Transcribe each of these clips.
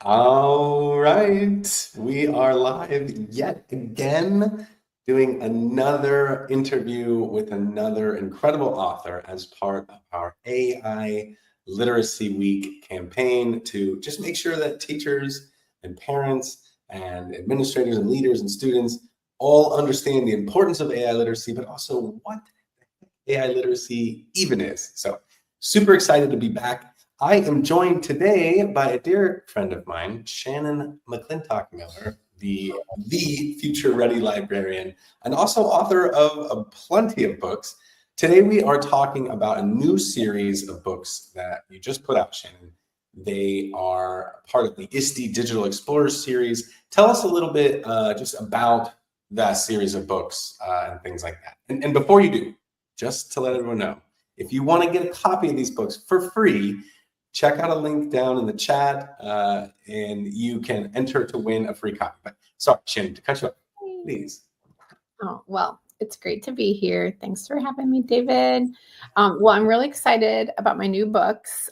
All right, we are live yet again, doing another interview with another incredible author as part of our AI Literacy Week campaign to just make sure that teachers and parents and administrators and leaders and students all understand the importance of AI literacy, but also what AI literacy even is. So, super excited to be back. I am joined today by a dear friend of mine, Shannon McClintock Miller, the Future Ready Librarian, and also author of plenty of books. Today we are talking about a new series of books that you just put out, Shannon. They are part of the ISTE Digital Explorers series. Tell us a little bit just about that series of books and things like that. And before you do, just to let everyone know, if you want to get a copy of these books for free, check out a link down in the chat and you can enter to win a free copy. But sorry, Shannon, to cut you off, please. Oh, well, it's great to be here. Thanks for having me, David. Well, I'm really excited about my new books.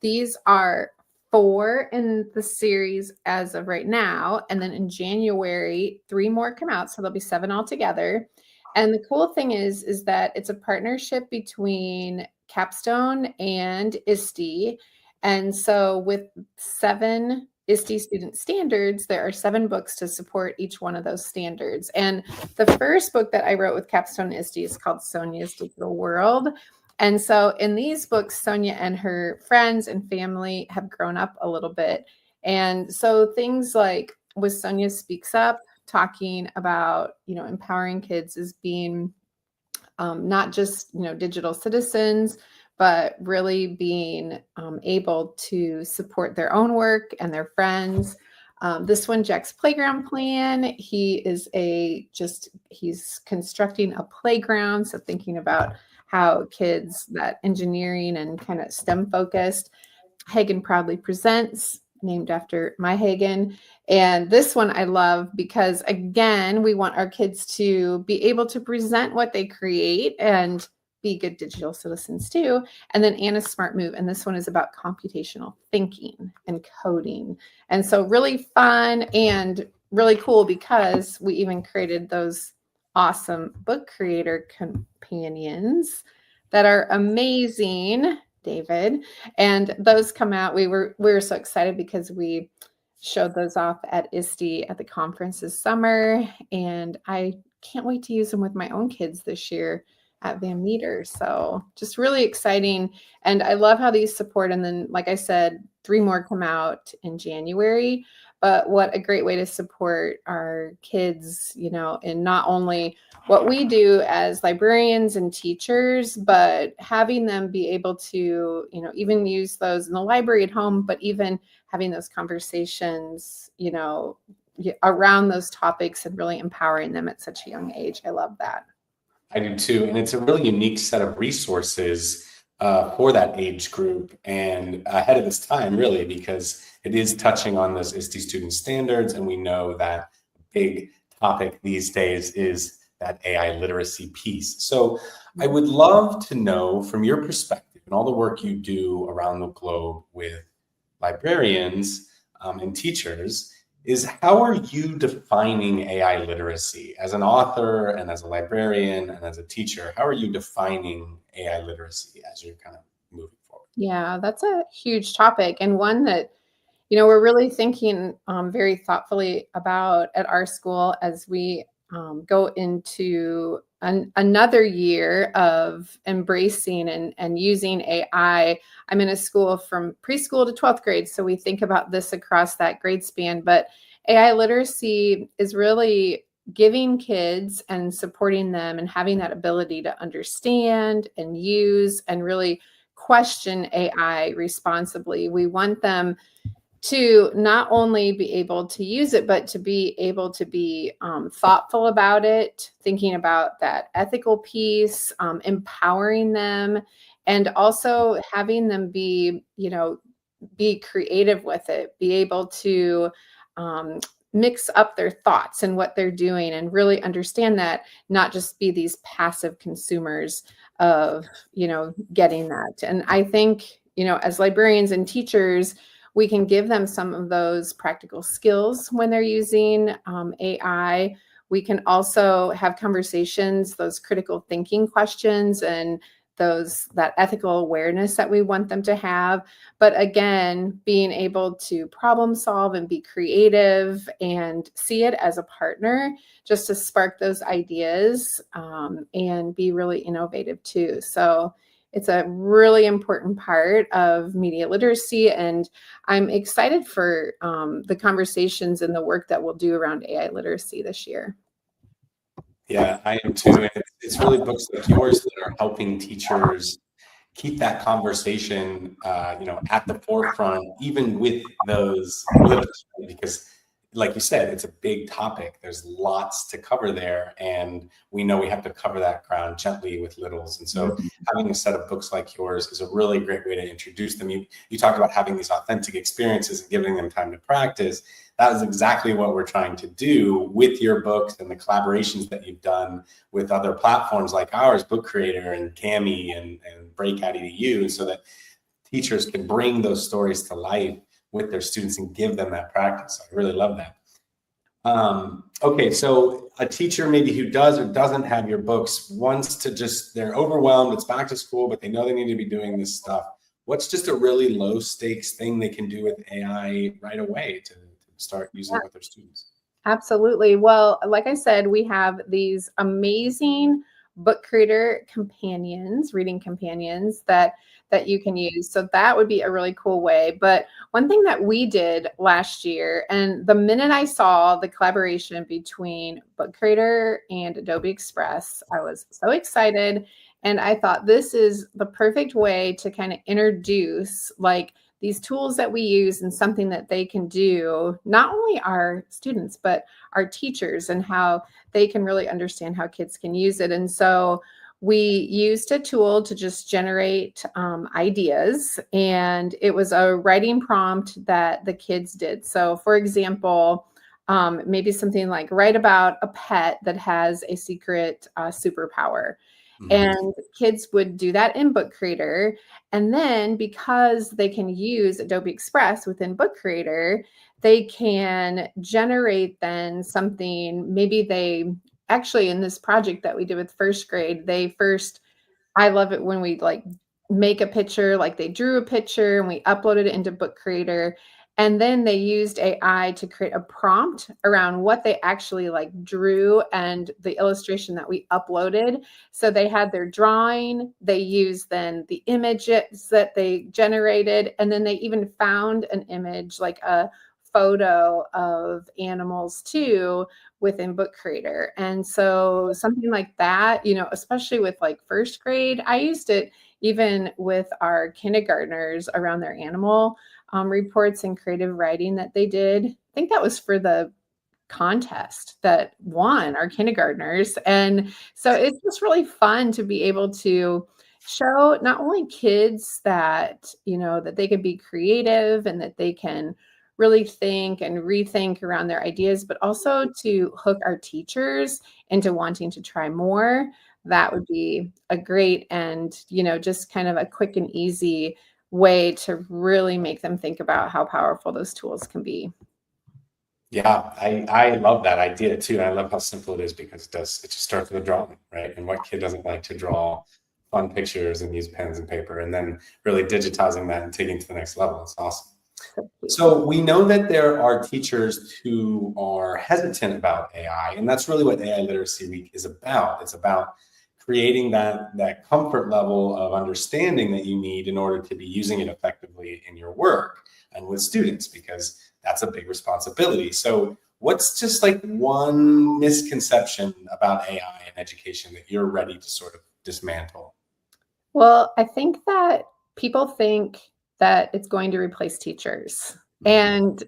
These are 4 in the series as of right now. And then in January, 3 more come out. So there'll be 7 altogether. And the cool thing is that it's a partnership between Capstone and ISTE. And so with 7 ISTE student standards, there are 7 books to support each one of those standards. And the first book that I wrote with Capstone ISTE is called Sonia's Digital World. And so in these books, Sonia and her friends and family have grown up a little bit. And so things like with Sonia Speaks Up, talking about, empowering kids as being not just, digital citizens, but really being able to support their own work and their friends. This one, Jack's Playground Plan, he's constructing a playground. So thinking about how kids, that engineering and kind of STEM focused. Hagen Proudly Presents, named after my Hagen. And this one I love because, again, we want our kids to be able to present what they create and be good digital citizens too. And then Anna's Smart Move. And this one is about computational thinking and coding. And so really fun and really cool because we even created those awesome book creator companions that are amazing, David. And those come out. We were so excited because we showed those off at ISTE at the conference this summer. And I can't wait to use them with my own kids this year at Van Meter. So just really exciting. And I love how these support. And then, like I said, 3 more come out in January. But what a great way to support our kids, in not only what we do as librarians and teachers, but having them be able to, even use those in the library at home, but even having those conversations, around those topics and really empowering them at such a young age. I love that. I do too. And it's a really unique set of resources for that age group and ahead of its time, really, because it is touching on those ISTE student standards. And we know that a big topic these days is that AI literacy piece. So I would love to know from your perspective and all the work you do around the globe with librarians and teachers, is how are you defining AI literacy as an author and as a librarian and as a teacher? How are you defining AI literacy as you're kind of moving forward? Yeah, that's a huge topic and one that, we're really thinking very thoughtfully about at our school as we go into another year of embracing and using AI. I'm in a school from preschool to 12th grade, so we think about this across that grade span. But AI literacy is really giving kids and supporting them and having that ability to understand and use and really question AI responsibly. We want them to not only be able to use it, but to be able to be thoughtful about it, thinking about that ethical piece, empowering them, and also having them be creative with it, be able to mix up their thoughts and what they're doing and really understand that, not just be these passive consumers of, getting that. And I think, as librarians and teachers, we can give them some of those practical skills when they're using AI. We can also have conversations, those critical thinking questions, and that ethical awareness that we want them to have. But again, being able to problem solve and be creative and see it as a partner, just to spark those ideas and be really innovative too. So it's a really important part of media literacy, and I'm excited for the conversations and the work that we'll do around AI literacy this year. Yeah, I am too. And it's really books like yours that are helping teachers keep that conversation, at the forefront, even with those littles, right? Because like you said, it's a big topic. There's lots to cover there, and we know we have to cover that ground gently with littles. And so having a set of books like yours is a really great way to introduce them. You talk about having these authentic experiences and giving them time to practice. That is exactly what we're trying to do with your books and the collaborations that you've done with other platforms like ours, Book Creator and Kami and Breakout EDU, so that teachers can bring those stories to life with their students and give them that practice. I really love that. Okay, so a teacher maybe who does or doesn't have your books wants to they're overwhelmed, it's back to school, but they know they need to be doing this stuff. What's just a really low stakes thing they can do with AI right away to start using it with their students? Absolutely. Well, like I said, we have these amazing book creator companions, reading companions that you can use. So that would be a really cool way. But one thing that we did last year, and the minute I saw the collaboration between Book Creator and Adobe Express, I was so excited. And I thought this is the perfect way to kind of introduce like these tools that we use and something that they can do, not only our students, but our teachers, and how they can really understand how kids can use it. And so we used a tool to just generate ideas, and it was a writing prompt that the kids did. So for example, maybe something like write about a pet that has a secret superpower. And kids would do that in Book Creator. And then because they can use Adobe Express within Book Creator, they can generate then something. Maybe they actually, in this project that we did with first grade, I love it when we like make a picture, like they drew a picture and we uploaded it into Book Creator. And then they used AI to create a prompt around what they actually like drew and the illustration that we uploaded. So they had their drawing, they used then the images that they generated, and then they even found an image, like a photo of animals too, within Book Creator. And so something like that, especially with like first grade, I used it even with our kindergartners around their animal reports and creative writing that they did. I think that was for the contest that won our kindergartners. And so it's just really fun to be able to show not only kids that, that they can be creative and that they can really think and rethink around their ideas, but also to hook our teachers into wanting to try more. That would be a great and, just kind of a quick and easy way to really make them think about how powerful those tools can be. Yeah, I love that idea too. I love how simple it is because it just starts with a drawing, right? And what kid doesn't like to draw fun pictures and use pens and paper, and then really digitizing that and taking it to the next level. It's awesome. So we know that there are teachers who are hesitant about AI, and that's really what AI Literacy Week is about. It's about creating that comfort level of understanding that you need in order to be using it effectively in your work and with students, because that's a big responsibility. So what's just like one misconception about AI in education that you're ready to sort of dismantle? Well, I think that people think that it's going to replace teachers. And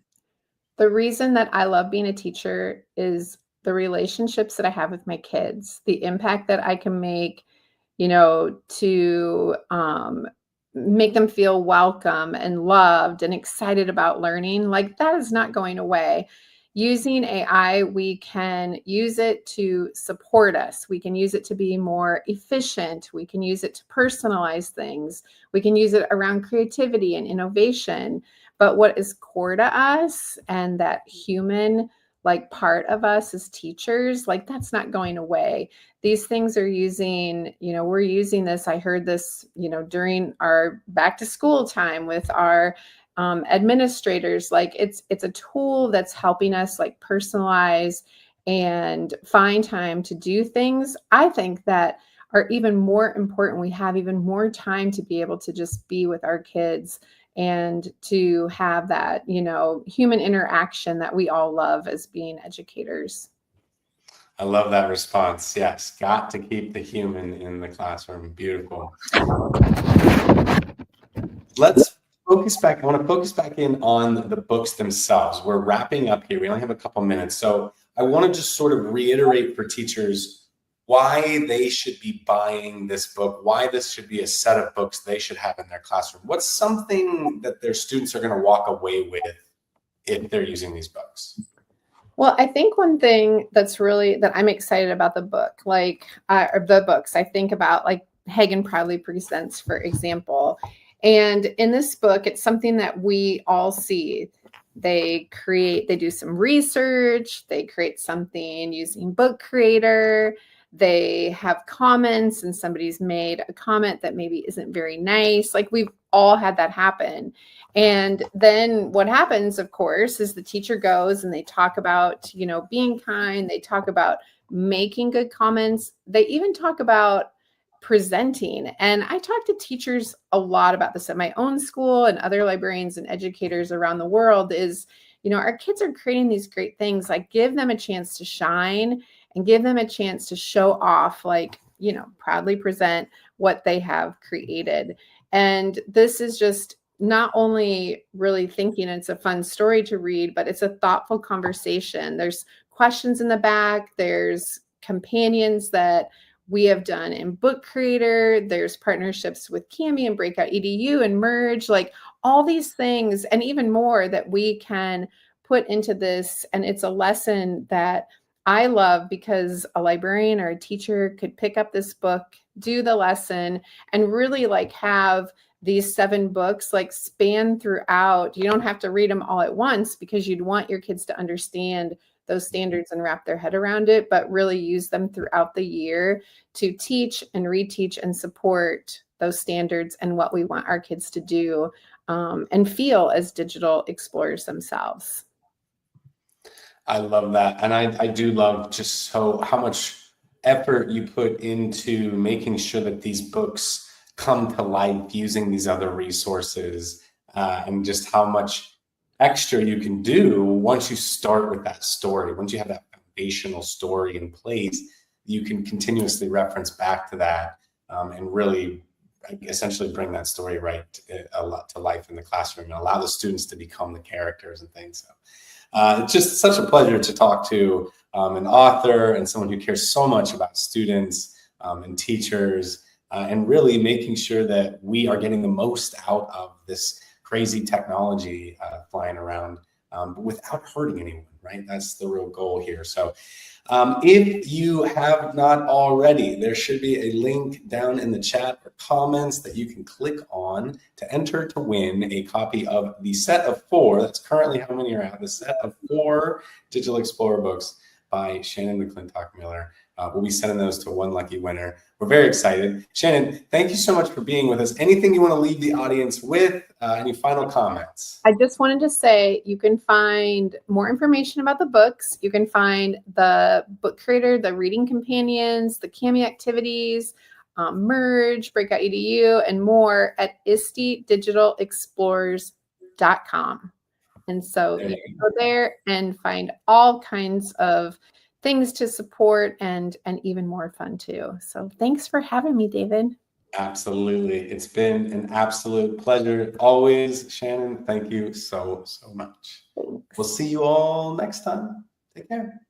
the reason that I love being a teacher is the relationships that I have with my kids, the impact that I can make, to make them feel welcome and loved and excited about learning. Like that is not going away. Using AI, we can use it to support us. We can use it to be more efficient. We can use it to personalize things. We can use it around creativity and innovation. but what is core to us and that human like part of us as teachers, like that's not going away. These things are using, we're using this. I heard this, during our back to school time with our administrators. Like it's a tool that's helping us like personalize and find time to do things, I think, that are even more important. We have even more time to be able to just be with our kids and to have that, human interaction that we all love as being educators. I love that response. Yes, got to keep the human in the classroom. Beautiful. Let's focus back. I want to focus back in on the books themselves. We're wrapping up here. We only have a couple minutes. So I want to just sort of reiterate for teachers why they should be buying this book, why this should be a set of books they should have in their classroom. What's something that their students are going to walk away with if they're using these books? Well, I think one thing that I'm excited about the book, or the books, I think about like Hagen Proudly Presents, for example. And in this book, it's something that we all see. They do some research, they create something using Book Creator. They have comments and somebody's made a comment that maybe isn't very nice. Like we've all had that happen. And then what happens, of course, is the teacher goes and they talk about, being kind. They talk about making good comments. They even talk about presenting. And I talk to teachers a lot about this at my own school and other librarians and educators around the world is, our kids are creating these great things. Like give them a chance to shine and give them a chance to show off, like, proudly present what they have created. And this is just not only really thinking it's a fun story to read, but it's a thoughtful conversation. There's questions in the back. There's companions that we have done in Book Creator. There's partnerships with Cami and Breakout EDU and Merge, like all these things and even more that we can put into this. And it's a lesson that I love because a librarian or a teacher could pick up this book, do the lesson, and really like have these 7 books like span throughout. You don't have to read them all at once because you'd want your kids to understand those standards and wrap their head around it, but really use them throughout the year to teach and reteach and support those standards and what we want our kids to do and feel as digital explorers themselves. I love that. And I do love just how much effort you put into making sure that these books come to life using these other resources and just how much extra you can do once you start with that story. Once you have that foundational story in place, you can continuously reference back to that and really essentially bring that story to life in the classroom and allow the students to become the characters and things. So it's just such a pleasure to talk to an author and someone who cares so much about students and teachers and really making sure that we are getting the most out of this crazy technology flying around, but without hurting anyone, right? That's the real goal here. So if you have not already, there should be a link down in the chat or comments that you can click on to enter to win a copy of the set of 4. That's currently how many are out. The set of 4 Digital Explorer books by Shannon McClintock Miller. We'll be sending those to one lucky winner. We're very excited. Shannon, thank you so much for being with us. Anything you want to leave the audience with? Any final comments? I just wanted to say you can find more information about the books. You can find the Book Creator, the reading companions, the Cami activities, Merge, Breakout EDU, and more at ISTEDigitalexplorers.com. And so you can go there and find all kinds of things to support and even more fun too. So thanks for having me, David. Absolutely. It's been an absolute pleasure always, Shannon. Thank you so much. Thanks. We'll see you all next time. Take care.